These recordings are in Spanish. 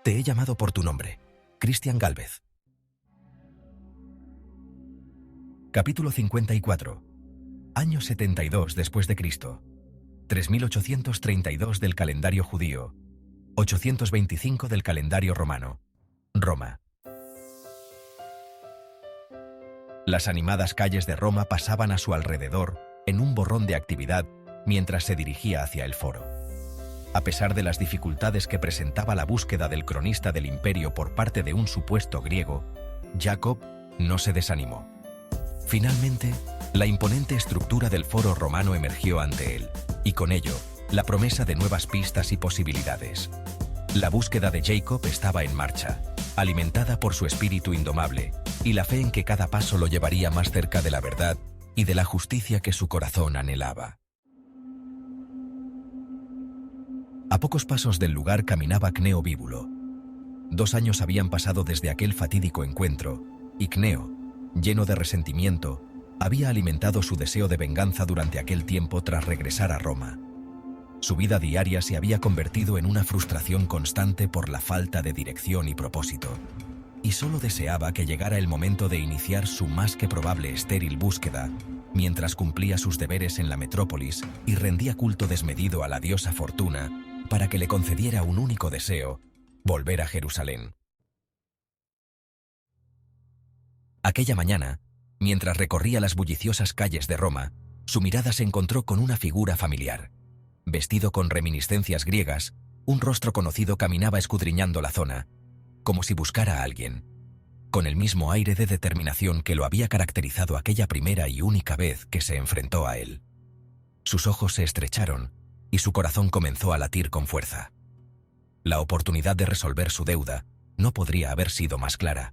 Te he llamado por tu nombre, Cristian Gálvez. Capítulo 54. Año 72 después de Cristo. 3832 del calendario judío. 825 del calendario romano. Roma. Las animadas calles de Roma pasaban a su alrededor en un borrón de actividad mientras se dirigía hacia el foro. A pesar de las dificultades que presentaba la búsqueda del cronista del imperio por parte de un supuesto griego, Jacob no se desanimó. Finalmente, la imponente estructura del foro romano emergió ante él, y con ello, la promesa de nuevas pistas y posibilidades. La búsqueda de Jacob estaba en marcha, alimentada por su espíritu indomable, y la fe en que cada paso lo llevaría más cerca de la verdad y de la justicia que su corazón anhelaba. A pocos pasos del lugar caminaba Cneo Bíbulo. 2 años habían pasado desde aquel fatídico encuentro, y Cneo, lleno de resentimiento, había alimentado su deseo de venganza durante aquel tiempo tras regresar a Roma. Su vida diaria se había convertido en una frustración constante por la falta de dirección y propósito, y solo deseaba que llegara el momento de iniciar su más que probable estéril búsqueda, mientras cumplía sus deberes en la metrópolis y rendía culto desmedido a la diosa Fortuna para que le concediera un único deseo: volver a Jerusalén. Aquella mañana, mientras recorría las bulliciosas calles de Roma, su mirada se encontró con una figura familiar. Vestido con reminiscencias griegas, un rostro conocido caminaba escudriñando la zona, como si buscara a alguien, con el mismo aire de determinación que lo había caracterizado aquella primera y única vez que se enfrentó a él. Sus ojos se estrecharon y su corazón comenzó a latir con fuerza. La oportunidad de resolver su deuda no podría haber sido más clara.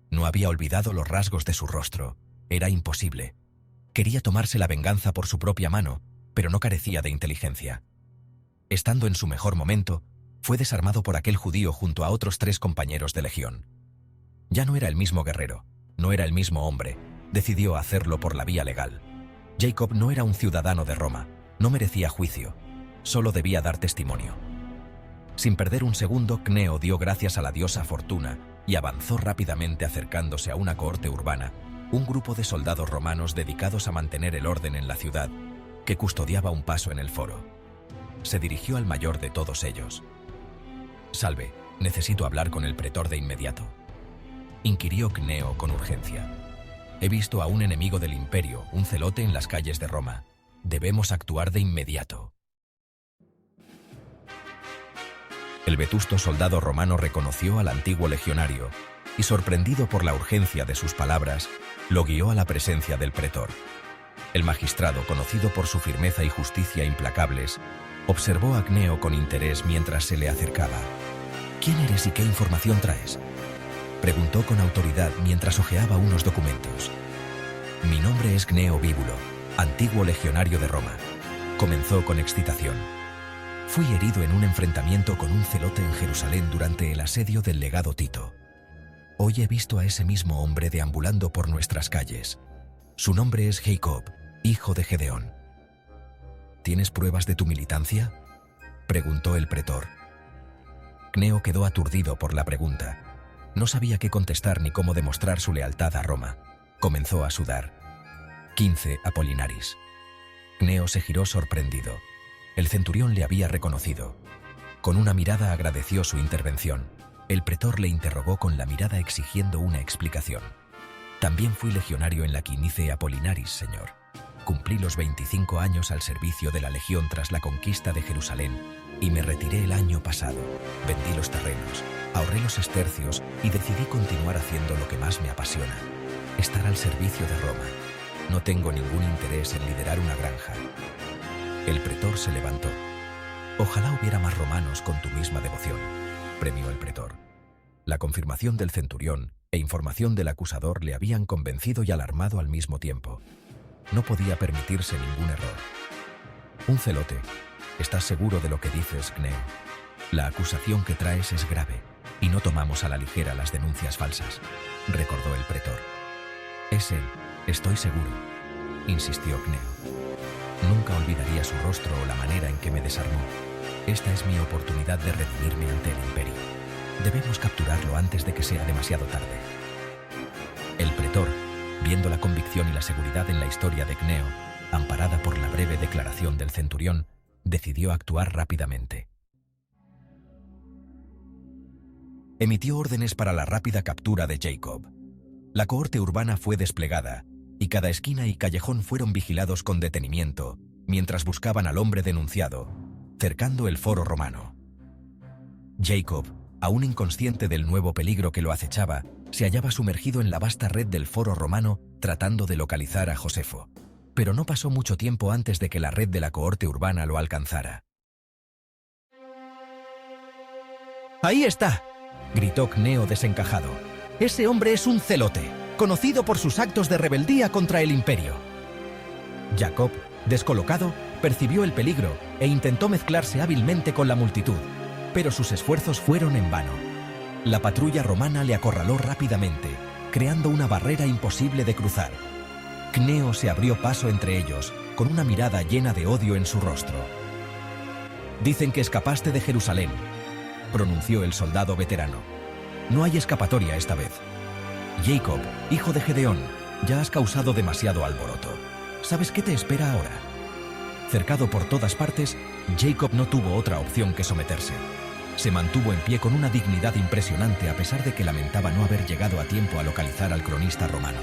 No había olvidado los rasgos de su rostro. Era imposible. Quería tomarse la venganza por su propia mano, pero no carecía de inteligencia. Estando en su mejor momento, fue desarmado por aquel judío junto a otros 3 compañeros de legión. Ya no era el mismo guerrero, no era el mismo hombre. Decidió hacerlo por la vía legal. Jacob no era un ciudadano de Roma, no merecía juicio, solo debía dar testimonio. Sin perder un segundo, Cneo dio gracias a la diosa Fortuna y avanzó rápidamente acercándose a una cohorte urbana, un grupo de soldados romanos dedicados a mantener el orden en la ciudad, que custodiaba un paso en el foro. Se dirigió al mayor de todos ellos. «Salve, necesito hablar con el pretor de inmediato», inquirió Cneo con urgencia. «He visto a un enemigo del imperio, un celote en las calles de Roma. Debemos actuar de inmediato». El vetusto soldado romano reconoció al antiguo legionario y, sorprendido por la urgencia de sus palabras, lo guió a la presencia del pretor. El magistrado, conocido por su firmeza y justicia implacables, observó a Cneo con interés mientras se le acercaba. «¿Quién eres y qué información traes?», preguntó con autoridad mientras hojeaba unos documentos. «Mi nombre es Cneo Bíbulo, antiguo legionario de Roma», comenzó con excitación. «Fui herido en un enfrentamiento con un celote en Jerusalén durante el asedio del legado Tito. Hoy he visto a ese mismo hombre deambulando por nuestras calles. Su nombre es Jacob, hijo de Gedeón». «¿Tienes pruebas de tu militancia?», preguntó el pretor. Cneo quedó aturdido por la pregunta. No sabía qué contestar ni cómo demostrar su lealtad a Roma. Comenzó a sudar. 15 Apolinaris. Cneo se giró sorprendido. El centurión le había reconocido. Con una mirada agradeció su intervención. El pretor le interrogó con la mirada exigiendo una explicación. «También fui legionario en la Quinice Apolinaris, señor. Cumplí los 25 años al servicio de la legión tras la conquista de Jerusalén y me retiré el año pasado. Vendí los terrenos, ahorré los estercios y decidí continuar haciendo lo que más me apasiona: estar al servicio de Roma. No tengo ningún interés en liderar una granja». El pretor se levantó. «Ojalá hubiera más romanos con tu misma devoción», premió el pretor. La confirmación del centurión e información del acusador le habían convencido y alarmado al mismo tiempo. No podía permitirse ningún error. «Un celote. ¿Estás seguro de lo que dices, Cneo? La acusación que traes es grave y no tomamos a la ligera las denuncias falsas», recordó el pretor. «Es él, estoy seguro», insistió Cneo. «Nunca olvidaría su rostro o la manera en que me desarmó. Esta es mi oportunidad de redimirme ante el imperio». Debemos capturarlo antes de que sea demasiado tarde. El pretor, viendo la convicción y la seguridad en la historia de Cneo, amparada por la breve declaración del centurión, decidió actuar rápidamente. Emitió órdenes para la rápida captura de Jacob. La cohorte urbana fue desplegada, y cada esquina y callejón fueron vigilados con detenimiento, mientras buscaban al hombre denunciado, cercando el foro romano. Jacob, aún inconsciente del nuevo peligro que lo acechaba, se hallaba sumergido en la vasta red del foro romano tratando de localizar a Josefo. Pero no pasó mucho tiempo antes de que la red de la cohorte urbana lo alcanzara. ¡Ahí está!, gritó Cneo desencajado. «Ese hombre es un celote, conocido por sus actos de rebeldía contra el imperio». Jacob, descolocado, percibió el peligro e intentó mezclarse hábilmente con la multitud, pero sus esfuerzos fueron en vano. La patrulla romana le acorraló rápidamente, creando una barrera imposible de cruzar. Cneo se abrió paso entre ellos, con una mirada llena de odio en su rostro. «Dicen que escapaste de Jerusalén», pronunció el soldado veterano. «No hay escapatoria esta vez. Jacob, hijo de Gedeón, ya has causado demasiado alboroto. ¿Sabes qué te espera ahora?» Cercado por todas partes, Jacob no tuvo otra opción que someterse. Se mantuvo en pie con una dignidad impresionante a pesar de que lamentaba no haber llegado a tiempo a localizar al cronista romano.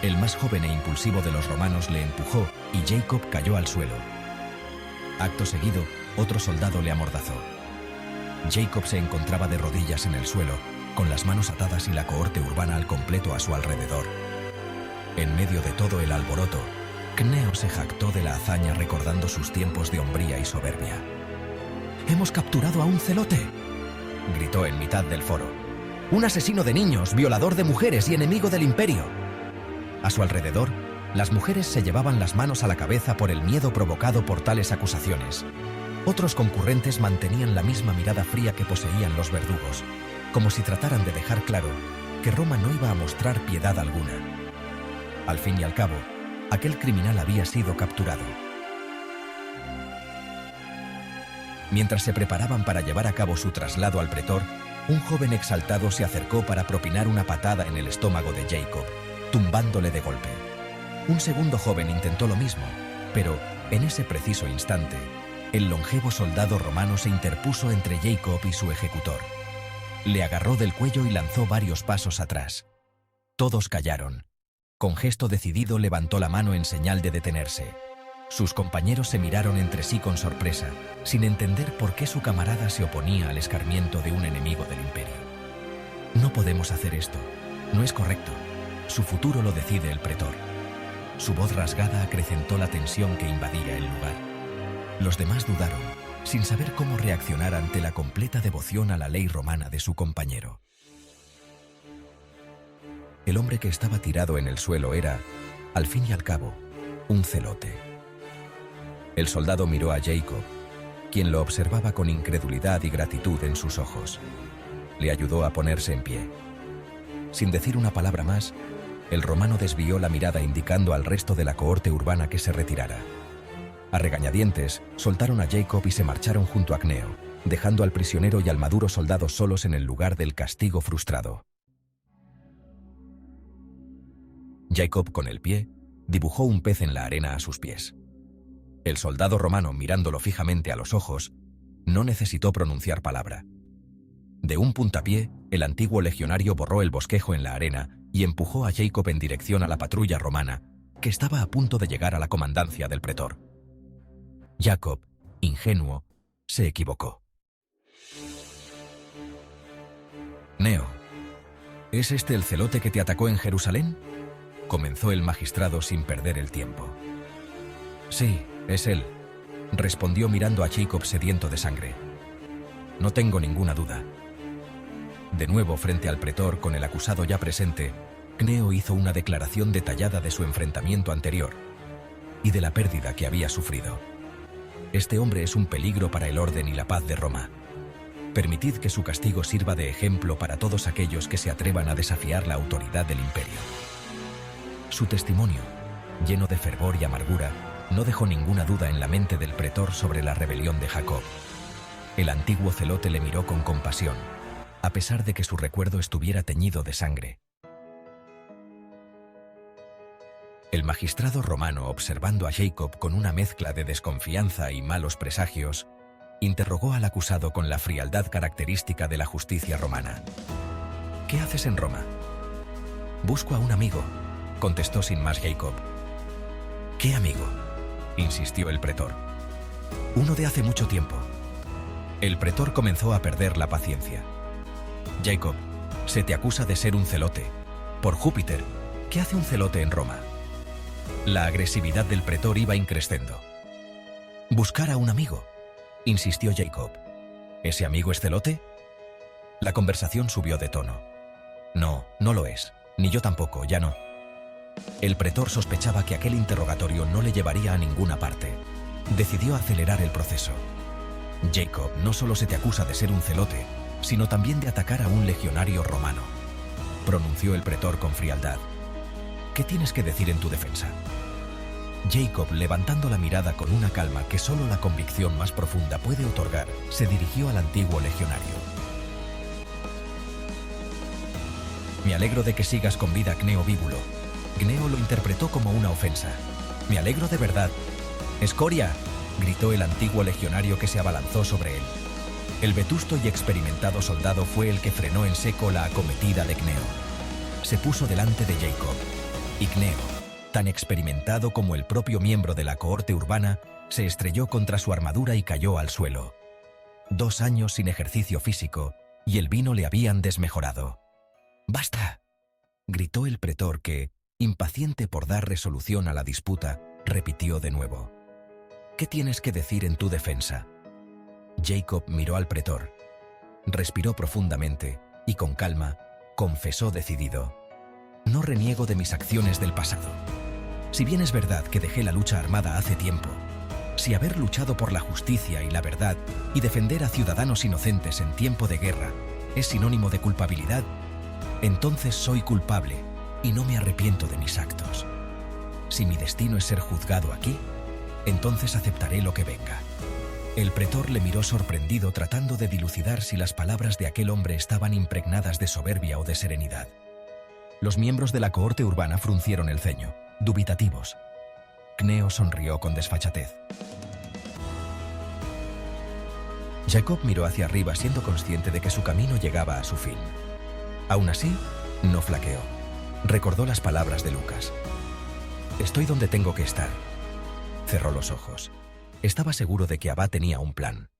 El más joven e impulsivo de los romanos le empujó y Jacob cayó al suelo. Acto seguido, otro soldado le amordazó. Jacob se encontraba de rodillas en el suelo, con las manos atadas y la cohorte urbana al completo a su alrededor. En medio de todo el alboroto, Cneo se jactó de la hazaña recordando sus tiempos de hombría y soberbia. «¡Hemos capturado a un celote!», gritó en mitad del foro. «Un asesino de niños, violador de mujeres y enemigo del imperio». A su alrededor, las mujeres se llevaban las manos a la cabeza por el miedo provocado por tales acusaciones. Otros concurrentes mantenían la misma mirada fría que poseían los verdugos, como si trataran de dejar claro que Roma no iba a mostrar piedad alguna. Al fin y al cabo, aquel criminal había sido capturado. Mientras se preparaban para llevar a cabo su traslado al pretor, un joven exaltado se acercó para propinar una patada en el estómago de Jacob, tumbándole de golpe. Un segundo joven intentó lo mismo, pero, en ese preciso instante, el longevo soldado romano se interpuso entre Jacob y su ejecutor. Le agarró del cuello y lanzó varios pasos atrás. Todos callaron. Con gesto decidido levantó la mano en señal de detenerse. Sus compañeros se miraron entre sí con sorpresa, sin entender por qué su camarada se oponía al escarmiento de un enemigo del imperio. «No podemos hacer esto. No es correcto. Su futuro lo decide el pretor». Su voz rasgada acrecentó la tensión que invadía el lugar. Los demás dudaron, sin saber cómo reaccionar ante la completa devoción a la ley romana de su compañero. El hombre que estaba tirado en el suelo era, al fin y al cabo, un celote. El soldado miró a Jacob, quien lo observaba con incredulidad y gratitud en sus ojos. Le ayudó a ponerse en pie. Sin decir una palabra más, el romano desvió la mirada indicando al resto de la cohorte urbana que se retirara. A regañadientes, soltaron a Jacob y se marcharon junto a Cneo, dejando al prisionero y al maduro soldado solos en el lugar del castigo frustrado. Jacob, con el pie, dibujó un pez en la arena a sus pies. El soldado romano, mirándolo fijamente a los ojos, no necesitó pronunciar palabra. De un puntapié, el antiguo legionario borró el bosquejo en la arena y empujó a Jacob en dirección a la patrulla romana, que estaba a punto de llegar a la comandancia del pretor. Jacob, ingenuo, se equivocó. «Cneo, ¿es este el celote que te atacó en Jerusalén?», comenzó el magistrado sin perder el tiempo. «Sí, es él», respondió mirando a Jacob sediento de sangre. «No tengo ninguna duda». De nuevo frente al pretor con el acusado ya presente, Cneo hizo una declaración detallada de su enfrentamiento anterior y de la pérdida que había sufrido. «Este hombre es un peligro para el orden y la paz de Roma. Permitid que su castigo sirva de ejemplo para todos aquellos que se atrevan a desafiar la autoridad del imperio». Su testimonio, lleno de fervor y amargura, no dejó ninguna duda en la mente del pretor sobre la rebelión de Jacob. El antiguo celote le miró con compasión, a pesar de que su recuerdo estuviera teñido de sangre. El magistrado romano, observando a Jacob con una mezcla de desconfianza y malos presagios, interrogó al acusado con la frialdad característica de la justicia romana. «¿Qué haces en Roma?» «Busco a un amigo», contestó sin más Jacob. «¿Qué amigo?», insistió el pretor. «Uno de hace mucho tiempo». El pretor comenzó a perder la paciencia. «Jacob, se te acusa de ser un celote. Por Júpiter, ¿qué hace un celote en Roma?». La agresividad del pretor iba increciendo. «Buscar a un amigo», insistió Jacob. «¿Ese amigo es celote?». La conversación subió de tono. «No, no lo es. Ni yo tampoco, ya no». El pretor sospechaba que aquel interrogatorio no le llevaría a ninguna parte. Decidió acelerar el proceso. «Jacob, no solo se te acusa de ser un celote, sino también de atacar a un legionario romano», pronunció el pretor con frialdad. «¿Qué tienes que decir en tu defensa?». Jacob, levantando la mirada con una calma que solo la convicción más profunda puede otorgar, se dirigió al antiguo legionario. «Me alegro de que sigas con vida, Cneo Bíbulo». Cneo lo interpretó como una ofensa. «Me alegro de verdad». «¡Escoria!», gritó el antiguo legionario que se abalanzó sobre él. El vetusto y experimentado soldado fue el que frenó en seco la acometida de Cneo. Se puso delante de Jacob, y Cneo, tan experimentado como el propio miembro de la cohorte urbana, se estrelló contra su armadura y cayó al suelo. 2 años sin ejercicio físico, y el vino le habían desmejorado. «¡Basta!», gritó el pretor que, impaciente por dar resolución a la disputa, repitió de nuevo. «¿Qué tienes que decir en tu defensa?». Jacob miró al pretor, respiró profundamente y con calma confesó decidido: «No reniego de mis acciones del pasado. Si bien es verdad que dejé la lucha armada hace tiempo, si haber luchado por la justicia y la verdad y defender a ciudadanos inocentes en tiempo de guerra es sinónimo de culpabilidad, entonces soy culpable y no me arrepiento de mis actos. Si mi destino es ser juzgado aquí, entonces aceptaré lo que venga». El pretor le miró sorprendido, tratando de dilucidar si las palabras de aquel hombre estaban impregnadas de soberbia o de serenidad. Los miembros de la cohorte urbana fruncieron el ceño, dubitativos. Cneo sonrió con desfachatez. Jacob miró hacia arriba, siendo consciente de que su camino llegaba a su fin. Aún así, no flaqueó. Recordó las palabras de Lucas. «Estoy donde tengo que estar». Cerró los ojos. Estaba seguro de que Abba tenía un plan.